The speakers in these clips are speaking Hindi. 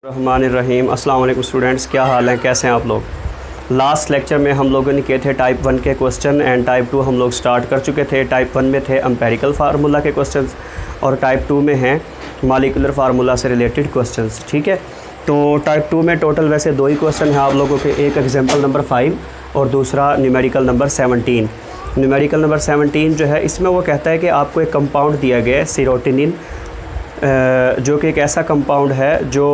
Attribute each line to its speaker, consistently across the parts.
Speaker 1: रहमानिर्रहीम। अस्सलाम वालेकुम स्टूडेंट्स, क्या हाल है, कैसे हैं आप लोग। लास्ट लेक्चर में हम लोगों ने किए थे टाइप 1 के क्वेश्चन एंड टाइप 2 हम लोग स्टार्ट कर चुके थे। टाइप 1 में थे एम्पेरिकल फार्मूला के क्वेश्चंस और टाइप 2 में हैं मॉलिक्यूलर फार्मूला से रिलेटेड क्वेश्चंस। ठीक है, तो टाइप 2 में टोटल वैसे 2 ही क्वेश्चन हैं आप लोगों के, एक एग्जाम्पल नंबर 5 और दूसरा न्यूमेरिकल नंबर 17। न्यूमेरिकल नंबर 17 जो है, इसमें वो कहता है कि आपको एक कंपाउंड दिया गया है सीरोटिनिन, जो कि एक ऐसा कंपाउंड है जो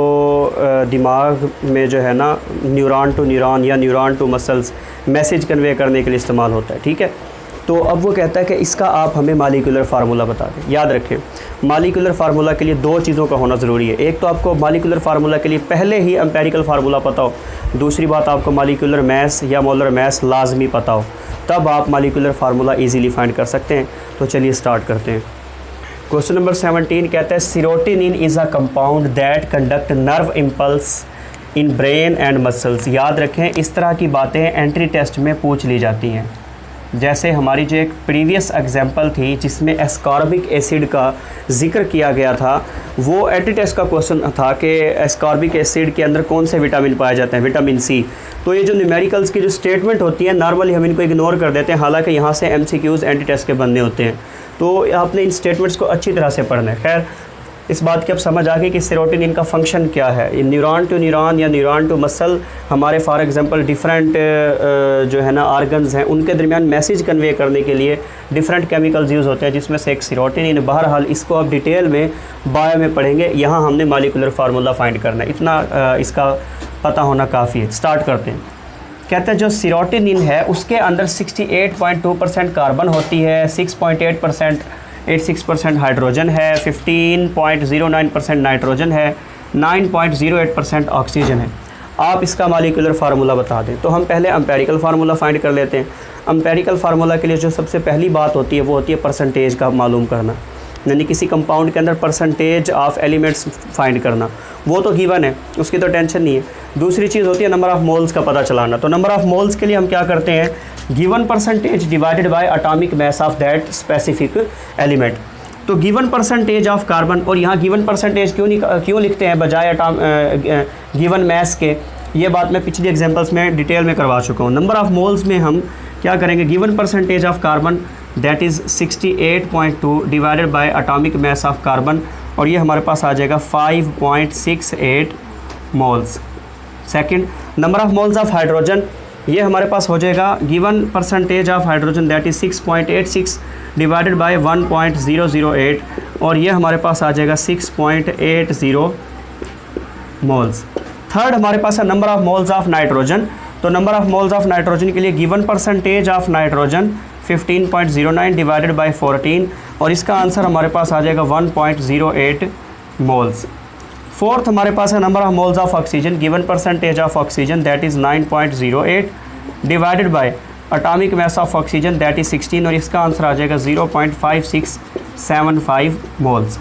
Speaker 1: दिमाग में जो है ना न्यूरॉन टू न्यूरॉन या neuron to muscles message convey करने के लिए इस्तेमाल होता है। ठीक है, तो अब वो कहता है कि इसका आप हमें मॉलिक्यूलर फार्मूला बता दें। याद रखें, मॉलिक्यूलर फार्मूला के लिए 2 चीज़ों का होना ज़रूरी है। एक तो आपको मॉलिक्यूलर फार्मूला के लिए पहले ही एम्पेरिकल फार्मूला पता हो, दूसरी बात आपको मॉलिक्यूलर मैस या मोलर मैस लाजमी पता हो, तब आप मॉलिक्यूलर फार्मूला ईज़िली फाइंड कर सकते हैं। तो चलिए स्टार्ट करते हैं। क्वेश्चन नंबर 17 कहता है serotonin is a compound that conduct nerve impulse in brain and muscles. याद रखें, इस तरह की बातें एंट्री टेस्ट में पूछ ली जाती हैं। जैसे हमारी जो एक प्रीवियस एग्जांपल थी जिसमें एस्कॉर्बिक एसिड का जिक्र किया गया था, वो एंट्री टेस्ट का क्वेश्चन था कि एस्कॉर्बिक एसिड के अंदर कौन से विटामिन पाए जाते हैं, विटामिन सी। तो ये जो न्यूमेरिकल्स की जो स्टेटमेंट होती है नॉर्मली हम इनको इग्नोर कर देते हैं, हालांकि यहाँ से MCQs एंट्री टेस्ट के बनने होते हैं, तो आपने इन स्टेटमेंट्स को अच्छी तरह से पढ़ना है। खैर, इस बात की अब समझ आ गई कि सीरोटिनिन का फंक्शन क्या है। न्यूरॉन टू न्यूरॉन या न्यूरॉन टू मसल, हमारे फॉर एग्जांपल डिफरेंट जो है ना आर्गन्स हैं, उनके दरमियान मैसेज कन्वे करने के लिए डिफरेंट केमिकल्स यूज़ होते हैं, जिसमें से एक सीरोटिनिन। बहरहाल इसको आप डिटेल में बायो में पढ़ेंगे, यहाँ हमने मॉलिक्यूलर फार्मूला फाइंड करना है, इतना इसका पता होना काफ़ी है। स्टार्ट करते हैं। कहते हैं जो सीरोटिनिन है उसके अंदर 68.2% कार्बन होती है, 6.86% हाइड्रोजन है, 15.09% नाइट्रोजन है, 9.08% ऑक्सीजन है। आप इसका मॉलिक्यूलर फार्मूला बता दें। तो हम पहले एम्पेरिकल फार्मूला फाइंड कर लेते हैं। एम्पेरिकल फार्मूला के लिए जो सबसे पहली बात होती है वो होती है परसेंटेज का मालूम करना, यानी किसी कंपाउंड के अंदर परसेंटेज ऑफ एलिमेंट्स फाइंड करना। वो तो गिवन है, उसकी तो टेंशन नहीं है। दूसरी चीज़ होती है नंबर ऑफ़ मोल्स का पता चलाना। तो नंबर ऑफ़ मोल्स के लिए हम क्या करते हैं, given percentage divided by atomic mass of that specific element. तो गिवन परसेंटेज ऑफ कार्बन, और यहाँ गिवन परसेंटेज क्यों लिखते हैं बजाय गिवन मास के, ये बात मैं पिछली एग्जांपल्स में डिटेल में करवा चुका हूँ। नंबर ऑफ़ मोल्स में हम क्या करेंगे, given percentage of carbon that is 68.2 divided by atomic mass of carbon, और ये हमारे पास आ जाएगा 5.68 moles. Second, number of moles of hydrogen, ये हमारे पास हो जाएगा given percentage of hydrogen that is 6.86 divided by 1.008, और ये हमारे पास आ जाएगा 6.80 मोल्स। थर्ड हमारे पास है number of moles of nitrogen. तो number of moles of nitrogen के लिए given percentage of nitrogen 15.09 divided by 14, और इसका आंसर हमारे पास आ जाएगा 1.08 मोल्स। फोर्थ हमारे पास है number of moles of oxygen, given percentage of oxygen that is 9.08 divided by atomic mass of oxygen that is 16, और इसका आंसर आ जाएगा 0.5675 मोल्स।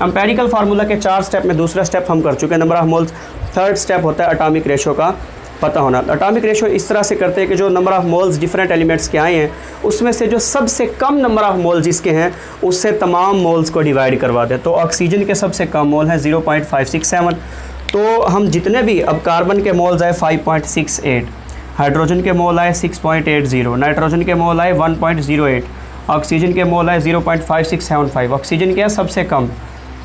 Speaker 1: एम्पेरिकल फार्मूला के 4 स्टेप में दूसरा स्टेप हम कर चुके हैं, number of moles. Third step होता है एटॉमिक रेशो का पता होना। एटॉमिक रेशो इस तरह से करते हैं कि जो number of moles different elements के आए हैं उसमें से जो सबसे कम नंबर ऑफ़ मोल्स जिसके हैं उससे तमाम मोल्स को डिवाइड करवा दें। तो ऑक्सीजन के सबसे कम मोल है 0.567। तो हम जितने भी, अब कार्बन के मोल्स आए 5.68, हाइड्रोजन के मोल आए 6.80, नाइट्रोजन के मोल आए 1.08, ऑक्सीजन के मोल आए 0.5675। ऑक्सीजन क्या है, सबसे कम,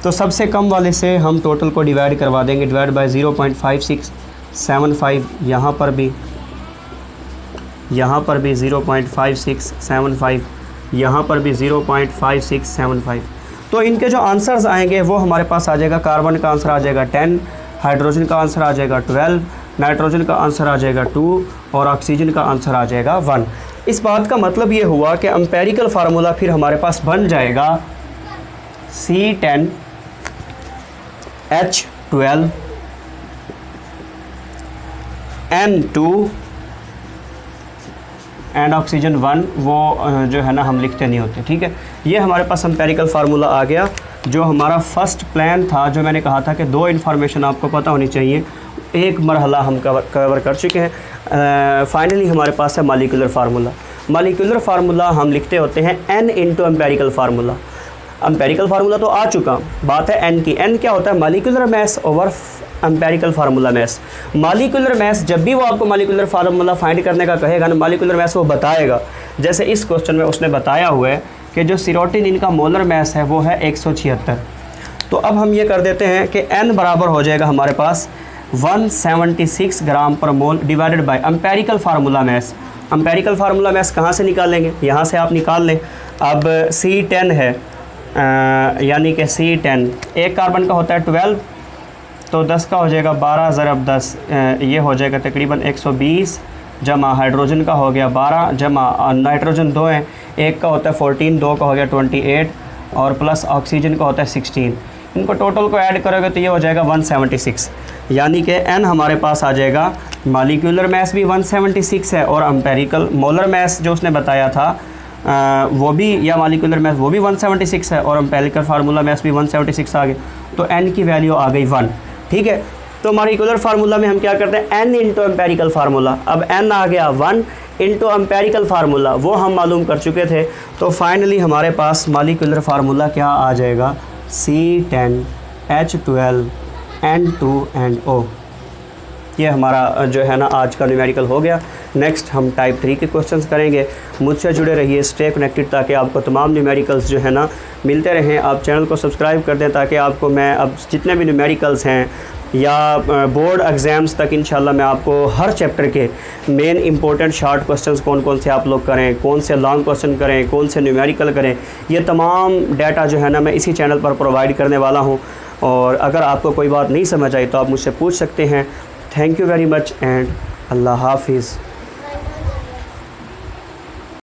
Speaker 1: तो सबसे कम वाले से हम टोटल को डिवाइड करवा देंगे, डिवाइड बाय 0.5675। यहाँ पर भी 0.5675, यहाँ पर भी 0.5675। तो इनके जो आंसर्स आएंगे वो हमारे पास आ जाएगा, कार्बन का आंसर आ जाएगा 10, हाइड्रोजन का आंसर आ जाएगा 12, नाइट्रोजन का आंसर आ जाएगा 2, और ऑक्सीजन का आंसर आ जाएगा 1। इस बात का मतलब ये हुआ कि एम्पेरिकल फार्मूला फिर हमारे पास बन जाएगा C10H12 N2 एंड ऑक्सीजन 1, वो जो है ना हम लिखते नहीं होते। ठीक है, ये हमारे पास एम्पेरिकल फार्मूला आ गया। जो हमारा फर्स्ट प्लान था, जो मैंने कहा था कि 2 इन्फॉर्मेशन आपको पता होनी चाहिए, एक मरहला हम कवर कर चुके हैं। फाइनली हमारे पास है मॉलिक्यूलर फार्मूला। मॉलिक्यूलर फार्मूला हम लिखते होते हैं N into empirical formula. Empirical formula तो आ चुका, बात है एन की। एन क्या होता है? Molecular mass over empirical formula mass. Molecular mass, जब भी वो आपको मॉलिक्यूलर फार्मूला फाइंड करने का कहेगा ना, मॉलिक्यूलर मास वो बताएगा। जैसे इस क्वेश्चन में उसने बताया हुआ है कि जो सीरोटिनिन का मोलर मास है वो है 176। तो अब हम ये कर देते हैं कि n बराबर हो जाएगा हमारे पास 176 ग्राम पर मोल divided by empirical formula mass. Empirical formula mass कहाँ से निकालेंगे? यहाँ से आप निकाल लें। अब C10 है, यानी कि C10 एक कार्बन का होता है 12, तो 10 का हो जाएगा 12 ज़रब 10, ये हो जाएगा तकरीबन 120, जमा हाइड्रोजन का हो गया 12, जमा नाइट्रोजन 2 है, एक का होता है 14, 2 का हो गया 28 और प्लस ऑक्सीजन का होता है 16। इनको टोटल को ऐड करोगे तो ये हो जाएगा 176, यानी कि n हमारे पास आ जाएगा। मॉलिक्यूलर मास भी 176 है और एम्पेरिकल मोलर मास जो उसने बताया था वो भी, या मॉलिक्यूलर मास वो भी 176 है और एम्पेरिकल फार्मूला मास भी 176 आ गए। तो n की वैल्यू आ गई 1। ठीक है, तो मॉलिक्यूलर फार्मूला में हम क्या करते हैं? n into empirical formula. अब n आ गया 1 इंटू एम्पेरिकल फार्मूला, वो हम मालूम कर चुके थे। तो फाइनली हमारे पास मॉलिक्यूलर फार्मूला क्या आ जाएगा? C10H12N2NO। ये हमारा जो है ना आज का न्यूमेरिकल हो गया। नेक्स्ट हम टाइप 3 के क्वेश्चंस करेंगे। मुझसे जुड़े रहिए, स्टे कनेक्टेड, ताकि आपको तमाम न्यूमेरिकल्स जो है ना मिलते रहें। आप चैनल को सब्सक्राइब कर दें ताकि आपको मैं अब जितने भी न्यूमेरिकल्स हैं या बोर्ड एग्ज़ाम्स तक इंशाल्लाह मैं आपको हर चैप्टर के मेन इंपॉर्टेंट शॉर्ट क्वेश्चंस कौन कौन से आप लोग करें, कौन से लॉन्ग क्वेश्चन करें, कौन से न्यूमेरिकल करें, ये तमाम डाटा जो है ना मैं इसी चैनल पर प्रोवाइड करने वाला हूँ। और अगर आपको कोई बात नहीं समझ आई तो आप मुझसे पूछ सकते हैं। Thank you very much and अल्लाह हाफिज़।